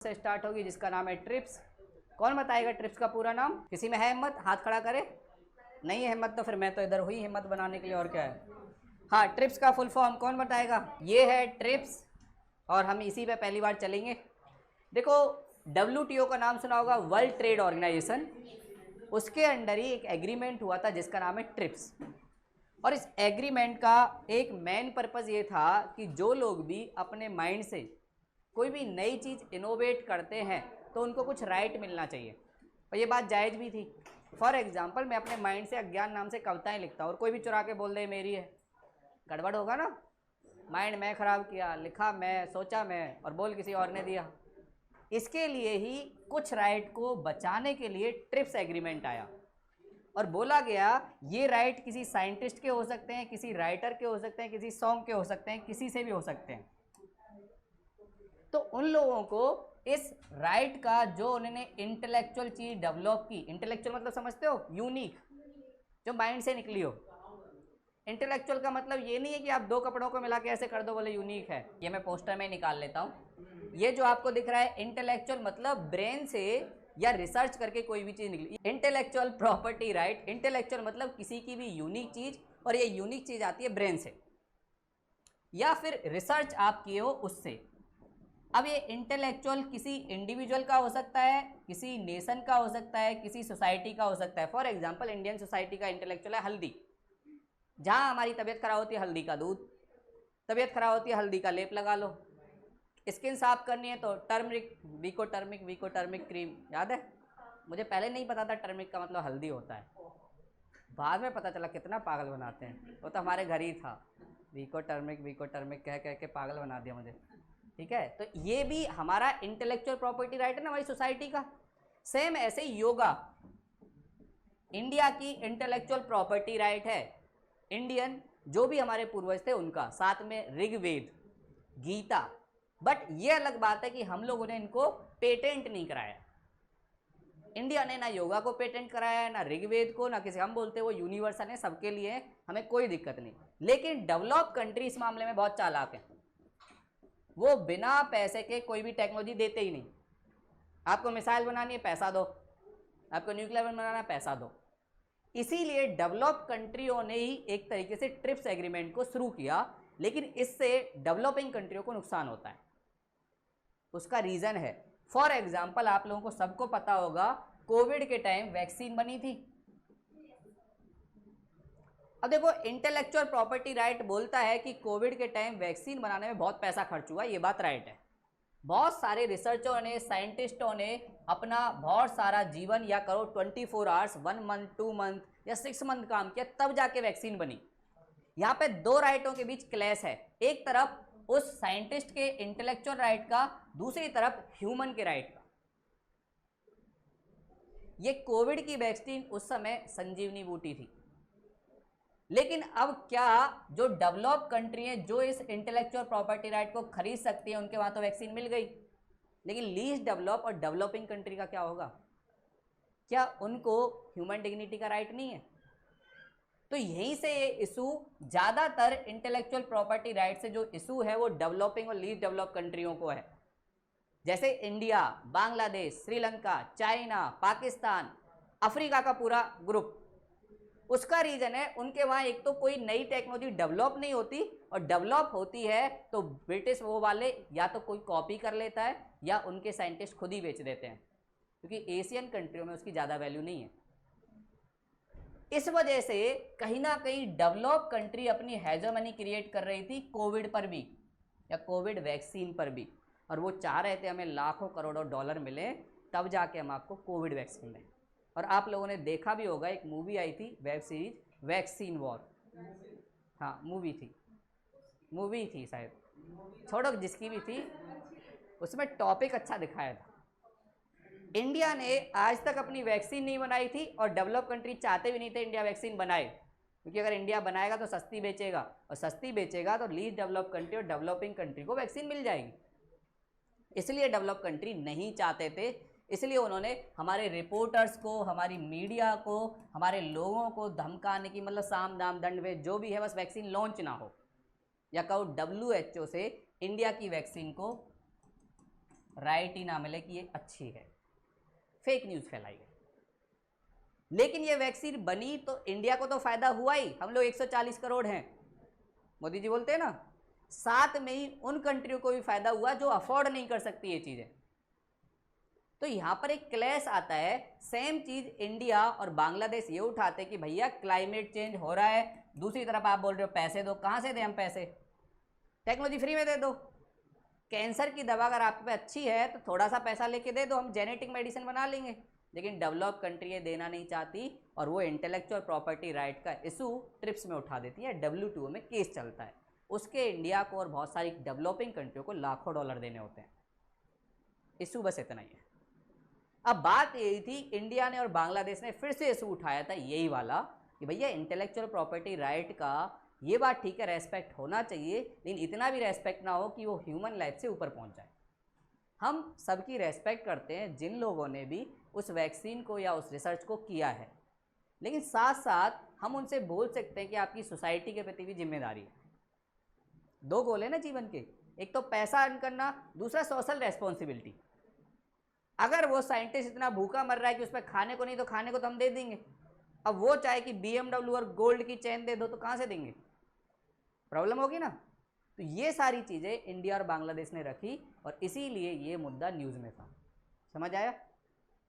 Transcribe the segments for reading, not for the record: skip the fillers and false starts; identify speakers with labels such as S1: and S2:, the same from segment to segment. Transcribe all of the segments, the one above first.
S1: से स्टार्ट होगी जिसका नाम है ट्रिप्स। कौन बताएगा ट्रिप्स का पूरा नाम? किसी में है हिम्मत? हाथ खड़ा करे। नहीं है हिम्मत तो फिर मैं तो इधर हुई हिम्मत बनाने के लिए, और क्या है। हाँ, ट्रिप्स का फुल फॉर्म कौन बताएगा? ये है ट्रिप्स और हम इसी पे पहली बार चलेंगे। देखो, WTO का नाम सुना होगा, वर्ल्ड ट्रेड ऑर्गेनाइजेशन। उसके अंडर ही एक एग्रीमेंट हुआ था जिसका नाम है ट्रिप्स। और इस एग्रीमेंट का एक मेन पर्पज़ ये था कि जो लोग भी अपने माइंड से कोई भी नई चीज़ इनोवेट करते हैं तो उनको कुछ राइट मिलना चाहिए, और ये बात जायज़ भी थी। फॉर एग्जांपल, मैं अपने माइंड से अज्ञान नाम से कविताएं लिखता हूँ और कोई भी चुरा के बोल दे मेरी है, गड़बड़ होगा ना। माइंड मैं ख़राब किया, लिखा मैं, सोचा मैं, और बोल किसी और ने दिया। इसके लिए ही कुछ राइट को बचाने के लिए ट्रिप्स एग्रीमेंट आया और बोला गया ये राइट किसी साइंटिस्ट के हो सकते हैं, किसी राइटर के हो सकते हैं, किसी सॉन्ग के हो सकते हैं, किसी से भी हो सकते हैं। तो उन लोगों को इस राइट का जो उन्होंने इंटेलेक्चुअल चीज डेवलप की, इंटेलेक्चुअल मतलब समझते हो, यूनिक, जो माइंड से निकली हो। इंटेलेक्चुअल का मतलब ये नहीं है कि आप दो कपड़ों को मिला के ऐसे कर दो बोले यूनिक है। ये मैं पोस्टर में निकाल लेता हूँ। ये जो आपको दिख रहा है इंटेलेक्चुअल मतलब ब्रेन से या रिसर्च करके कोई भी चीज निकली। इंटेलेक्चुअल प्रॉपर्टी राइट, इंटेलेक्चुअल मतलब किसी की भी यूनिक चीज, और ये यूनिक चीज आती है ब्रेन से या फिर रिसर्च आप किए हो उससे। अब ये इंटेलेक्चुअल किसी इंडिविजुअल का हो सकता है, किसी नेशन का हो सकता है, किसी सोसाइटी का हो सकता है। फॉर एग्जांपल, इंडियन सोसाइटी का इंटेलेक्चुअल है हल्दी। जहां हमारी तबीयत खराब होती है हल्दी का दूध, तबीयत खराब होती है हल्दी का लेप लगा लो। स्किन साफ करनी है तो टर्मरिक, वीको टर्मिक क्रीम, याद है? मुझे पहले नहीं पता था टर्मिक का मतलब हल्दी होता है, बाद में पता चला। कितना पागल बनाते हैं, वो तो हमारे घर ही था। वीको टर्मिक कह कह के पागल बना दिया मुझे। ठीक है, तो ये भी हमारा इंटेलेक्चुअल प्रॉपर्टी राइट है ना हमारी सोसाइटी का। सेम ऐसे योगा इंडिया की इंटेलेक्चुअल प्रॉपर्टी राइट है। इंडियन जो भी हमारे पूर्वज थे उनका, साथ में ऋग्वेद, गीता। बट ये अलग बात है कि हम लोगों ने इनको पेटेंट नहीं कराया। इंडिया ने ना योगा को पेटेंट कराया है, ना ऋग्वेद को, ना किसी, हम बोलते वो यूनिवर्सल है, सबके लिए, हमें कोई दिक्कत नहीं। लेकिन डेवलप कंट्री इस मामले में बहुत चालाक है। वो बिना पैसे के कोई भी टेक्नोलॉजी देते ही नहीं। आपको मिसाइल बनानी है, पैसा दो। आपको न्यूक्लियर बनाना है, पैसा दो। इसीलिए डेवलप कंट्रियों ने ही एक तरीके से ट्रिप्स एग्रीमेंट को शुरू किया, लेकिन इससे डेवलपिंग कंट्रियों को नुकसान होता है। उसका रीजन है, फॉर एग्जाम्पल, आप लोगों को सबको पता होगा कोविड के टाइम वैक्सीन बनी थी। अब देखो, इंटेलेक्चुअल प्रॉपर्टी राइट बोलता है कि कोविड के टाइम वैक्सीन बनाने में बहुत पैसा खर्च हुआ, ये बात राइट है। बहुत सारे रिसर्चरों ने, साइंटिस्टों ने अपना बहुत सारा जीवन, या करो 24 आवर्स, 1 मंथ, 2 मंथ या 6 मंथ काम किया, तब जाके वैक्सीन बनी। यहाँ पे दो राइटों के बीच क्लैश है। एक तरफ उस साइंटिस्ट के इंटेलेक्चुअल राइट का, दूसरी तरफ ह्यूमन के राइट का। ये कोविड की वैक्सीन उस समय संजीवनी बूटी थी, लेकिन अब क्या, जो डेवलप कंट्री है जो इस इंटेलेक्चुअल प्रॉपर्टी राइट को खरीद सकती है, उनके वहां तो वैक्सीन मिल गई, लेकिन लीस्ट डेवलप और डेवलपिंग कंट्री का क्या होगा? क्या उनको ह्यूमन डिग्निटी का राइट नहीं है? तो यहीं से ये इशू, ज्यादातर इंटेलेक्चुअल प्रॉपर्टी राइट से जो इशू है वो डेवलपिंग और लीस्ट डेवलप कंट्रियों को है। जैसे India, Bangladesh, Sri Lanka, China, Pakistan, Africa का पूरा ग्रुप। उसका रीजन है उनके वहां एक तो कोई नई टेक्नोलॉजी डेवलप नहीं होती, और डेवलप होती है तो ब्रिटिश वो वाले या तो कोई कॉपी कर लेता है या उनके साइंटिस्ट खुद ही बेच देते हैं, क्योंकि एशियन कंट्रियों में उसकी ज़्यादा वैल्यू नहीं है। इस वजह से कहीं ना कहीं डेवलप कंट्री अपनी हेजोमनी क्रिएट कर रही थी कोविड पर भी, या कोविड वैक्सीन पर भी, और वो चाह रहे थे हमें लाखों करोड़ों डॉलर मिले तब जाके हम आपको कोविड वैक्सीन दें। और आप लोगों ने देखा भी होगा, एक मूवी आई थी, वेब सीरीज, वैक्सीन वॉर। हाँ, मूवी थी शायद, छोड़ो जिसकी भी थी, उसमें टॉपिक अच्छा दिखाया था। इंडिया ने आज तक अपनी वैक्सीन नहीं बनाई थी, और डेवलप कंट्री चाहते भी नहीं थे इंडिया वैक्सीन बनाए, क्योंकि अगर इंडिया बनाएगा तो सस्ती बेचेगा, और सस्ती बेचेगा तो लीस्ट डेवलप कंट्री और डेवलपिंग कंट्री को वैक्सीन मिल जाएगी। इसलिए डेवलप कंट्री नहीं चाहते थे। इसलिए उन्होंने हमारे रिपोर्टर्स को, हमारी मीडिया को, हमारे लोगों को धमकाने की, मतलब साम दाम दंड भेद जो भी है, बस वैक्सीन लॉन्च ना हो, या कहो WHO से इंडिया की वैक्सीन को राइट ही ना मिले कि ये अच्छी है, फेक न्यूज़ फैलाई गई। लेकिन ये वैक्सीन बनी तो इंडिया को तो फायदा हुआ ही, हम लोग 140 करोड़ हैं, मोदी जी बोलते हैं ना, साथ में ही उन कंट्रियों को भी फायदा हुआ जो अफोर्ड नहीं कर सकती ये चीज़ें। तो यहाँ पर एक क्लैश आता है, सेम चीज़ इंडिया और बांग्लादेश ये उठाते कि भैया क्लाइमेट चेंज हो रहा है, दूसरी तरफ आप बोल रहे हो पैसे दो, कहाँ से दें हम पैसे, टेक्नोलॉजी फ्री में दे दो। कैंसर की दवा अगर आपके पास अच्छी है तो थोड़ा सा पैसा लेके दे दो, हम जेनेटिक मेडिसिन बना लेंगे। लेकिन डेवलप कंट्री ये देना नहीं चाहती और वो इंटेलेक्चुअल प्रॉपर्टी राइट का इशू ट्रिप्स में उठा देती है, WTO में केस चलता है, उसके इंडिया को और बहुत सारी डेवलपिंग कंट्रियों को लाखों डॉलर देने होते हैं। इशू बस इतना ही है। अब बात यही थी, इंडिया ने और बांग्लादेश ने फिर से इशू उठाया था यही वाला कि भैया इंटेलेक्चुअल प्रॉपर्टी राइट का ये बात ठीक है, रेस्पेक्ट होना चाहिए, लेकिन इतना भी रेस्पेक्ट ना हो कि वो ह्यूमन लाइफ से ऊपर पहुंच जाए। हम सबकी रेस्पेक्ट करते हैं जिन लोगों ने भी उस वैक्सीन को या उस रिसर्च को किया है, लेकिन साथ साथ हम उनसे बोल सकते हैं कि आपकी सोसाइटी के प्रति भी जिम्मेदारी है। दो गोल है ना जीवन के, एक तो पैसा अर्न करना, दूसरा सोशल रेस्पॉन्सिबिलिटी। अगर वो साइंटिस्ट इतना भूखा मर रहा है कि उस पर खाने को नहीं, तो खाने को तो हम दे देंगे। अब वो चाहे कि BMW और गोल्ड की चेन दे दो तो कहाँ से देंगे, प्रॉब्लम होगी ना। तो ये सारी चीज़ें इंडिया और बांग्लादेश ने रखी और इसीलिए ये मुद्दा न्यूज़ में था। समझ आया।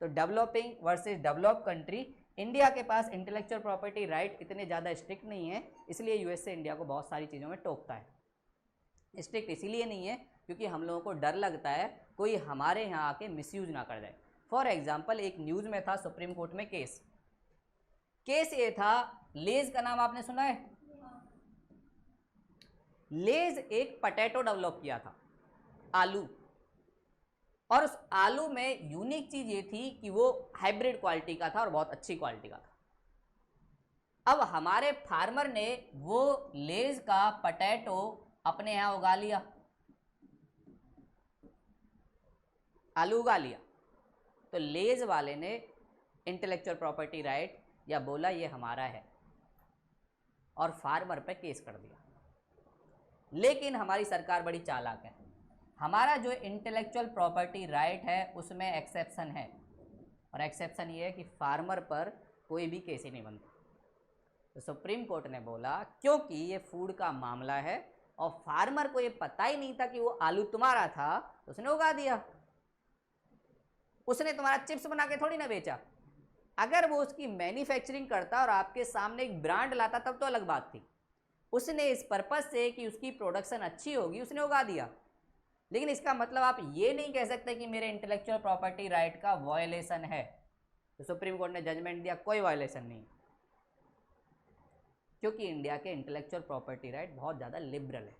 S1: तो developing versus develop country, India के पास इंटेलेक्चुअल प्रॉपर्टी राइट इतने ज़्यादा स्ट्रिक्ट नहीं है, इसलिए यूएसए इंडिया को बहुत सारी चीज़ों में टोकता है। स्ट्रिक्ट इसीलिए नहीं है क्योंकि हम लोगों को डर लगता है कोई हमारे यहाँ आके मिसयूज ना कर जाए। फॉर एग्जाम्पल, एक न्यूज़ में था सुप्रीम कोर्ट में केस ये था, लेज का नाम आपने सुना है। लेज एक पटेटो डेवलप किया था, आलू, और उस आलू में यूनिक चीज ये थी कि वो हाइब्रिड क्वालिटी का था और बहुत अच्छी क्वालिटी का था। अब हमारे फार्मर ने वो लेज का पटेटो अपने यहां उगा लिया, आलू उगा लिया, तो लेज वाले ने इंटेलेक्चुअल प्रॉपर्टी राइट या बोला ये हमारा है और फार्मर पे केस कर दिया। लेकिन हमारी सरकार बड़ी चालाक है, हमारा जो इंटेलेक्चुअल प्रॉपर्टी राइट है उसमें एक्सेप्शन है, और एक्सेप्शन ये है कि फार्मर पर कोई भी केस ही नहीं बनता। तो सुप्रीम कोर्ट ने बोला क्योंकि ये फूड का मामला है और फार्मर को ये पता ही नहीं था कि वो आलू तुम्हारा था, तो उसने उगा दिया, उसने तुम्हारा चिप्स बना के थोड़ी ना बेचा। अगर वो उसकी मैन्युफैक्चरिंग करता और आपके सामने एक ब्रांड लाता तब तो अलग बात थी। उसने इस पर्पस से कि उसकी प्रोडक्शन अच्छी होगी उसने उगा दिया, लेकिन इसका मतलब आप ये नहीं कह सकते कि मेरे इंटेलेक्चुअल प्रॉपर्टी राइट का वायलेशन है। तो सुप्रीम कोर्ट ने जजमेंट दिया कोई वायलेशन नहीं, क्योंकि इंडिया के इंटेलेक्चुअल प्रॉपर्टी राइट बहुत ज़्यादा लिबरल है।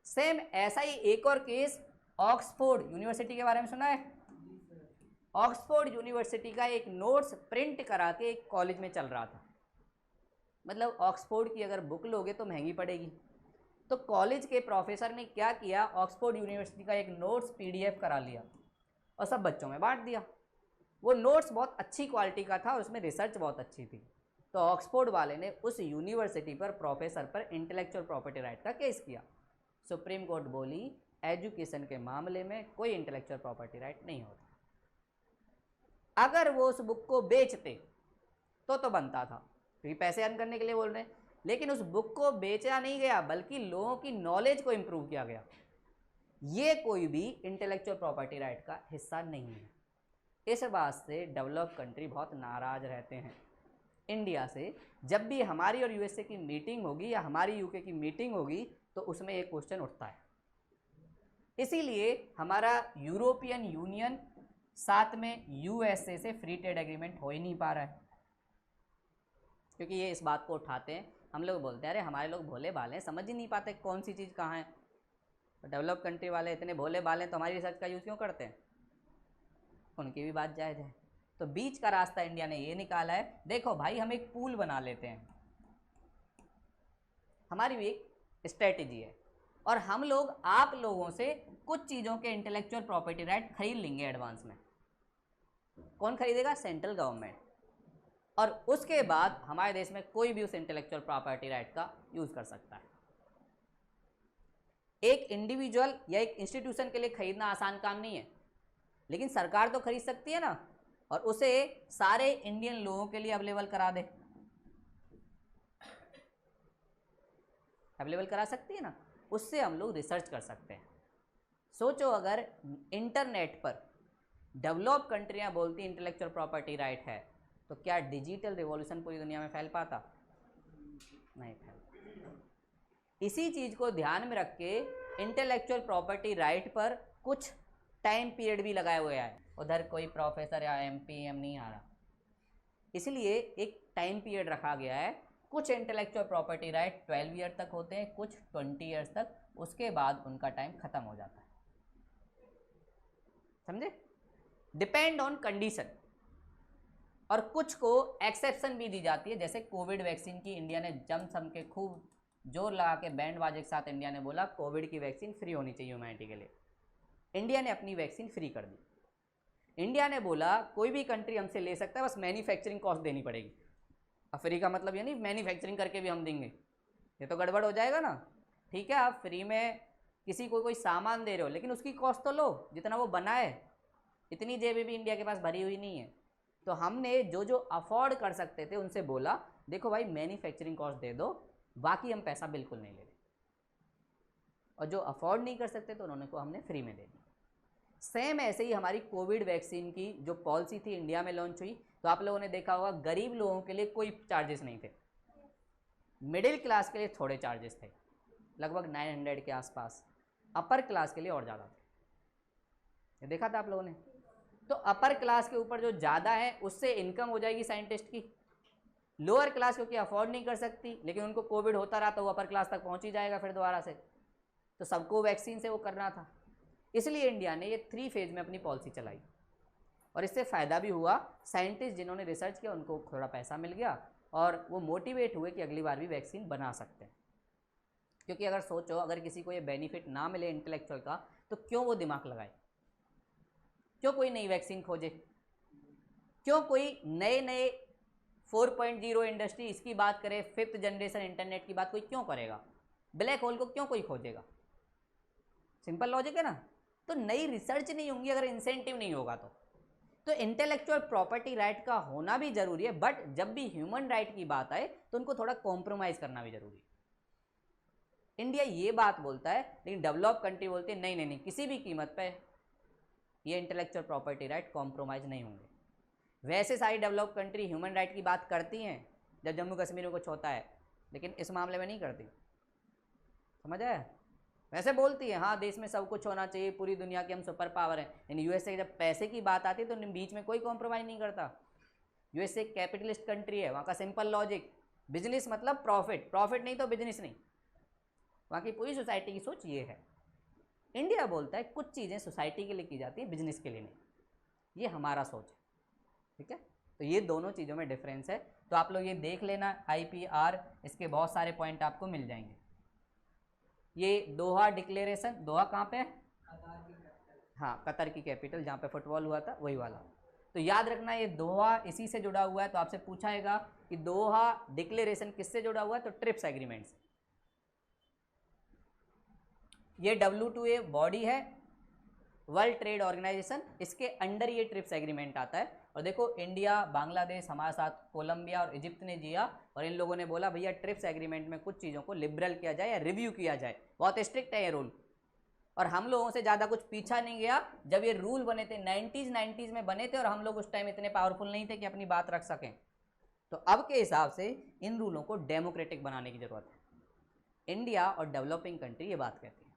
S1: सेम ऐसा ही एक और केस ऑक्सफोर्ड यूनिवर्सिटी के बारे में सुना है। ऑक्सफोर्ड यूनिवर्सिटी का एक नोट्स प्रिंट करा के एक कॉलेज में चल रहा था, मतलब ऑक्सफोर्ड की अगर बुक लोगे तो महंगी पड़ेगी, तो कॉलेज के प्रोफेसर ने क्या किया, ऑक्सफोर्ड यूनिवर्सिटी का एक नोट्स PDF करा लिया और सब बच्चों में बांट दिया। वो नोट्स बहुत अच्छी क्वालिटी का था और उसमें रिसर्च बहुत अच्छी थी, तो ऑक्सफोर्ड वाले ने उस यूनिवर्सिटी पर प्रोफेसर पर इंटेलेक्चुअल प्रॉपर्टी राइट का केस किया। सुप्रीम कोर्ट बोली एजुकेशन के मामले में कोई इंटेलेक्चुअल प्रॉपर्टी राइट नहीं होता। अगर वो उस बुक को बेचते तो बनता था, क्योंकि पैसे अर्न करने के लिए बोल रहे हैं, लेकिन उस बुक को बेचा नहीं गया बल्कि लोगों की नॉलेज को इंप्रूव किया गया। ये कोई भी इंटेलेक्चुअल प्रॉपर्टी राइट का हिस्सा नहीं है। इस बात से डेवलप कंट्री बहुत नाराज रहते हैं इंडिया से। जब भी हमारी और USA की मीटिंग होगी या हमारी UK की मीटिंग होगी तो उसमें एक क्वेश्चन उठता है। इसीलिए हमारा यूरोपियन यूनियन साथ में USA से फ्री ट्रेड एग्रीमेंट हो ही नहीं पा रहा है, क्योंकि ये इस बात को उठाते हैं। हम लोग बोलते हैं अरे हमारे लोग भोले भाले हैं, समझ ही नहीं पाते कौन सी चीज़ कहाँ है। तो डेवलप कंट्री वाले इतने भोले भाले हैं तो हमारी रिसर्च का यूज़ क्यों करते हैं, उनकी भी बात जायज़ है। तो बीच का रास्ता इंडिया ने ये निकाला है, देखो भाई हम एक पूल बना लेते हैं, हमारी भी एक स्ट्रेटेजी है, और हम लोग आप लोगों से कुछ चीज़ों के इंटेलेक्चुअल प्रॉपर्टी राइट खरीद लेंगे एडवांस में। कौन खरीदेगा, सेंट्रल गवर्नमेंट, और उसके बाद हमारे देश में कोई भी उस इंटेलेक्चुअल प्रॉपर्टी राइट का यूज़ कर सकता है। एक इंडिविजुअल या एक इंस्टीट्यूशन के लिए खरीदना आसान काम नहीं है, लेकिन सरकार तो खरीद सकती है ना, और उसे सारे इंडियन लोगों के लिए अवेलेबल करा दे, अवेलेबल करा सकती है ना, उससे हम लोग रिसर्च कर सकते हैं। सोचो अगर इंटरनेट पर डेवलप कंट्रियां बोलती इंटेलेक्चुअल प्रॉपर्टी राइट है, तो क्या डिजिटल रिवॉल्यूशन पूरी दुनिया में फैल पाता? नहीं फैल। इसी चीज को ध्यान में रख के इंटेलेक्चुअल प्रॉपर्टी राइट पर कुछ टाइम पीरियड भी लगाया हुआ है। उधर कोई प्रोफेसर या एमपीएम नहीं आ रहा, इसलिए एक टाइम पीरियड रखा गया है। कुछ इंटेलेक्चुअल प्रॉपर्टी राइट 12 ईयर तक होते हैं, कुछ 20 ईयर्स तक, उसके बाद उनका टाइम खत्म हो जाता है। समझे? Depend on condition. और कुछ को एक्सेप्शन भी दी जाती है, जैसे कोविड वैक्सीन की इंडिया ने जम सम के खूब जोर लगा के बैंड बाजे के साथ इंडिया ने बोला कोविड की वैक्सीन फ्री होनी चाहिए ह्यूमैनिटी के लिए। इंडिया ने अपनी वैक्सीन फ्री कर दी। इंडिया ने बोला कोई भी कंट्री हमसे ले सकता है, बस मैन्युफैक्चरिंग कॉस्ट देनी पड़ेगी। अब फ्री का मतलब ये नहीं मैन्युफैक्चरिंग करके भी हम देंगे, ये तो गड़बड़ हो जाएगा ना। ठीक है, आप फ्री में किसी को कोई सामान दे रहे हो, लेकिन उसकी कॉस्ट तो लो जितना वो बनाए। इतनी जेबें भी इंडिया के पास भरी हुई नहीं है। तो हमने जो जो अफोर्ड कर सकते थे उनसे बोला देखो भाई मैन्युफैक्चरिंग कॉस्ट दे दो, बाकी हम पैसा बिल्कुल नहीं ले रहे। और जो अफोर्ड नहीं कर सकते तो उन्होंने को हमने फ्री में दे दी। सेम ऐसे ही हमारी कोविड वैक्सीन की जो पॉलिसी थी इंडिया में लॉन्च हुई, तो आप लोगों ने देखा होगा गरीब लोगों के लिए कोई चार्जेस नहीं थे, मिडिल क्लास के लिए थोड़े चार्जेस थे, लगभग 900 के आसपास, अपर क्लास के लिए और ज़्यादा थे। ये देखा था आप लोगों ने। तो अपर क्लास के ऊपर जो ज़्यादा है उससे इनकम हो जाएगी साइंटिस्ट की। लोअर क्लास क्योंकि अफोर्ड नहीं कर सकती, लेकिन उनको कोविड होता रहा तो वो अपर क्लास तक पहुंच ही जाएगा फिर दोबारा से। तो सबको वैक्सीन से वो करना था, इसलिए इंडिया ने ये 3 फेज में अपनी पॉलिसी चलाई। और इससे फ़ायदा भी हुआ, साइंटिस्ट जिन्होंने रिसर्च किया उनको थोड़ा पैसा मिल गया और वो मोटिवेट हुए कि अगली बार भी वैक्सीन बना सकते हैं। क्योंकि अगर सोचो अगर किसी को ये बेनिफिट ना मिले इंटेलेक्चुअल का, तो क्यों वो दिमाग लगाए, क्यों कोई नई वैक्सीन खोजे, क्यों कोई नए नए 4.0 इंडस्ट्री इसकी बात करे, 5th जनरेशन इंटरनेट की बात कोई क्यों करेगा, ब्लैक होल को क्यों कोई खोजेगा? सिंपल लॉजिक है ना। तो नई रिसर्च नहीं होंगी अगर इंसेंटिव नहीं होगा तो इंटेलेक्चुअल प्रॉपर्टी राइट का होना भी जरूरी है, बट जब भी ह्यूमन राइट की बात आए तो उनको थोड़ा कॉम्प्रोमाइज करना भी जरूरी है। इंडिया ये बात बोलता है, लेकिन डेवलप कंट्री बोलती है नहीं नहीं नहीं, किसी भी कीमत पे ये इंटेलेक्चुअल प्रॉपर्टी राइट कॉम्प्रोमाइज नहीं होंगे। वैसे सारी डेवलप कंट्री ह्यूमन राइट की बात करती हैं जब जम्मू कश्मीर में कुछ होता है, लेकिन इस मामले में नहीं करती। समझ आया? वैसे बोलती है हाँ देश में सब कुछ होना चाहिए, पूरी दुनिया की हम सुपर पावर हैं, लेकिन यूएसए जब पैसे की बात आती है तो बीच में कोई कॉम्प्रोमाइज़ नहीं करता। यूएसए कैपिटलिस्ट कंट्री है, वहाँ का सिंपल लॉजिक, बिजनेस मतलब प्रॉफिट, प्रॉफिट नहीं तो बिजनेस नहीं। वहाँ की पूरी सोसाइटी की सोच ये है। इंडिया बोलता है कुछ चीज़ें सोसाइटी के लिए की जाती है, बिजनेस के लिए नहीं, ये हमारा सोच है। ठीक है, तो ये दोनों चीज़ों में डिफरेंस है। तो आप लोग ये देख लेना IPR, इसके बहुत सारे पॉइंट आपको मिल जाएंगे। ये दोहा डिक्लेरेशन, दोहा कहाँ पे है? हाँ, कतर की कैपिटल जहाँ पे फुटबॉल हुआ था वही वाला। तो याद रखना ये दोहा इसी से जुड़ा हुआ है। तो आपसे पूछाएगा कि दोहा डिक्लेरेशन किससे जुड़ा हुआ है, तो ट्रिप्स एग्रीमेंट से। ये WTO बॉडी है, वर्ल्ड ट्रेड ऑर्गेनाइजेशन, इसके अंडर ये ट्रिप्स एग्रीमेंट आता है। और देखो इंडिया, बांग्लादेश, हमारे साथ कोलंबिया और इजिप्ट ने जिया, और इन लोगों ने बोला भैया ट्रिप्स एग्रीमेंट में कुछ चीज़ों को लिबरल किया जाए या रिव्यू किया जाए। बहुत स्ट्रिक्ट है ये रूल, और हम लोगों से ज़्यादा कुछ पीछा नहीं गया। जब ये रूल बने थे 90s में बने थे, और हम लोग उस टाइम इतने पावरफुल नहीं थे कि अपनी बात रख सकें। तो अब के हिसाब से इन रूलों को डेमोक्रेटिक बनाने की ज़रूरत है। इंडिया और डेवलपिंग कंट्री ये बात कहती है।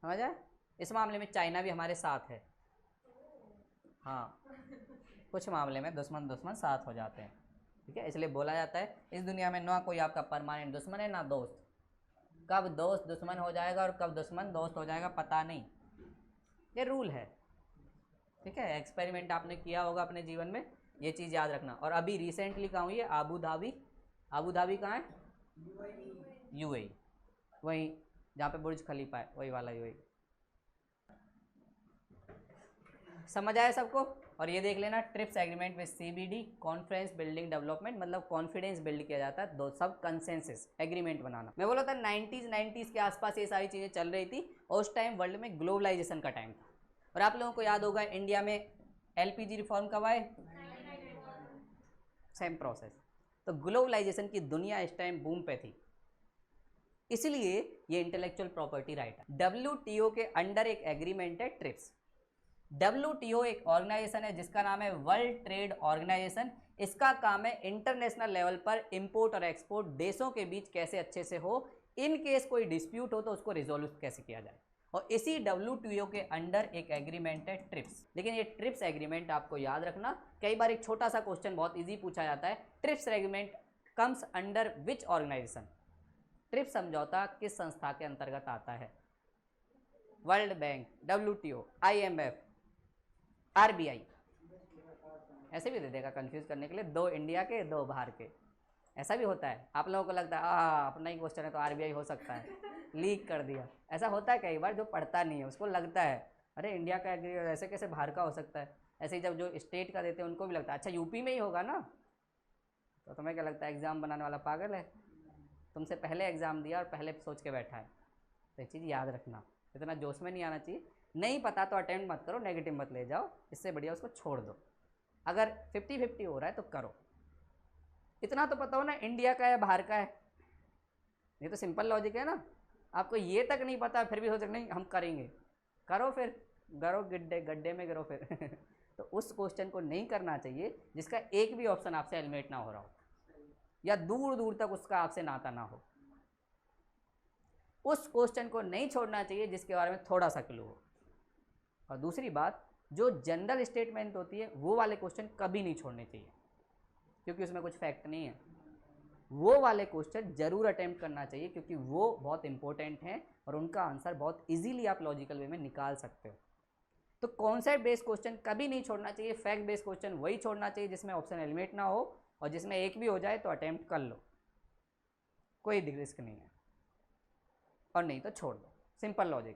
S1: समझ आए? इस मामले में चाइना भी हमारे साथ है। हाँ, कुछ मामले में दुश्मन दुश्मन साथ हो जाते हैं। ठीक है, इसलिए बोला जाता है इस दुनिया में ना कोई आपका परमानेंट दुश्मन है ना दोस्त। कब दोस्त दुश्मन हो जाएगा और कब दुश्मन दोस्त हो जाएगा पता नहीं, ये रूल है। ठीक है, एक्सपेरिमेंट आपने किया होगा अपने जीवन में, ये चीज़ याद रखना। और अभी रिसेंटली कहाँ हुई है? Abu Dhabi. आबू धाबी कहाँ है? UAE, वहीं जहाँ पे बुर्ज खलीफा है, वही वाला UAE। समझ आया सबको? और ये देख लेना trips agreement with CBD, conference building development, मतलब कॉन्फिडेंस बिल्ड किया जाता है, दो सब कंसेंसस एग्रीमेंट बनाना। मैं बोला था 90s के आसपास ये सारी चीज़ें चल रही थी और उस टाइम वर्ल्ड में ग्लोबलाइजेशन का टाइम था। और आप लोगों को याद होगा इंडिया में एलपीजी रिफॉर्म कब आए? Same process. तो ग्लोबलाइजेशन की दुनिया इस टाइम बूम पे थी, इसलिए ये इंटेलेक्चुअल प्रॉपर्टी राइट है। डब्ल्यूटीओ के अंडर एक एग्रीमेंट है ट्रिप्स। डब्ल्यूटीओ एक ऑर्गेनाइजेशन है जिसका नाम है वर्ल्ड ट्रेड ऑर्गेनाइजेशन। इसका काम है इंटरनेशनल लेवल पर इंपोर्ट और एक्सपोर्ट देशों के बीच कैसे अच्छे से हो, इन केस कोई डिस्प्यूट हो तो उसको रिजोल्व कैसे किया जाए। और इसी डब्ल्यूटीओ के अंडर एक एग्रीमेंट है ट्रिप्स। लेकिन ये ट्रिप्स एग्रीमेंट आपको याद रखना, कई बार एक छोटा सा क्वेश्चन बहुत इजी पूछा जाता है, TRIPS agreement comes under which organisation? TRIPS समझौता किस संस्था के अंतर्गत आता है? World Bank, WTO, IMF, RBI. ऐसे भी दे देगा कंफ्यूज करने के लिए, दो इंडिया के दो बाहर के, ऐसा भी होता है। आप लोगों को लगता है अपना ही क्वेश्चन है तो आरबीआई हो सकता है, लीक कर दिया। ऐसा होता है कई बार, जो पढ़ता नहीं है उसको लगता है अरे इंडिया का एग्री ऐसे कैसे बाहर का हो सकता है। ऐसे ही जब जो स्टेट का देते हैं उनको भी लगता है अच्छा यूपी में ही होगा ना। तो तुम्हें क्या लगता है एग्ज़ाम बनाने वाला पागल है? तुमसे पहले एग्ज़ाम दिया और पहले सोच के बैठा है। तो ये चीज़ याद रखना, इतना जोश में नहीं आना चाहिए। नहीं पता तो अटेम्प्ट मत करो, नेगेटिव मत ले जाओ, इससे बढ़िया उसको छोड़ दो। अगर 50-50 हो रहा है तो करो। इतना तो पता हो ना इंडिया का है बाहर का है, ये तो सिंपल लॉजिक है ना। आपको ये तक नहीं पता फिर भी हो सकता नहीं हम करेंगे, करो फिर, करो गड्ढे में गिरो फिर तो उस क्वेश्चन को नहीं करना चाहिए जिसका एक भी ऑप्शन आपसे एलिमिनेट ना हो रहा हो या दूर दूर तक उसका आपसे नाता ना हो। उस क्वेश्चन को नहीं छोड़ना चाहिए जिसके बारे में थोड़ा सा क्लू हो। और दूसरी बात, जो जनरल स्टेटमेंट होती है वो वाले क्वेश्चन कभी नहीं छोड़ने चाहिए क्योंकि उसमें कुछ फैक्ट नहीं है। वो वाले क्वेश्चन जरूर अटेम्प्ट करना चाहिए क्योंकि वो बहुत इंपॉर्टेंट हैं और उनका आंसर बहुत इजीली आप लॉजिकल वे में निकाल सकते हो। तो कॉन्सेप्ट बेस्ड क्वेश्चन कभी नहीं छोड़ना चाहिए, फैक्ट बेस्ड क्वेश्चन वही छोड़ना चाहिए जिसमें ऑप्शन एलिमिनेट ना हो, और जिसमें एक भी हो जाए तो अटेम्प्ट कर लो, कोई रिस्क नहीं है, और नहीं तो छोड़ दो। Simple logic.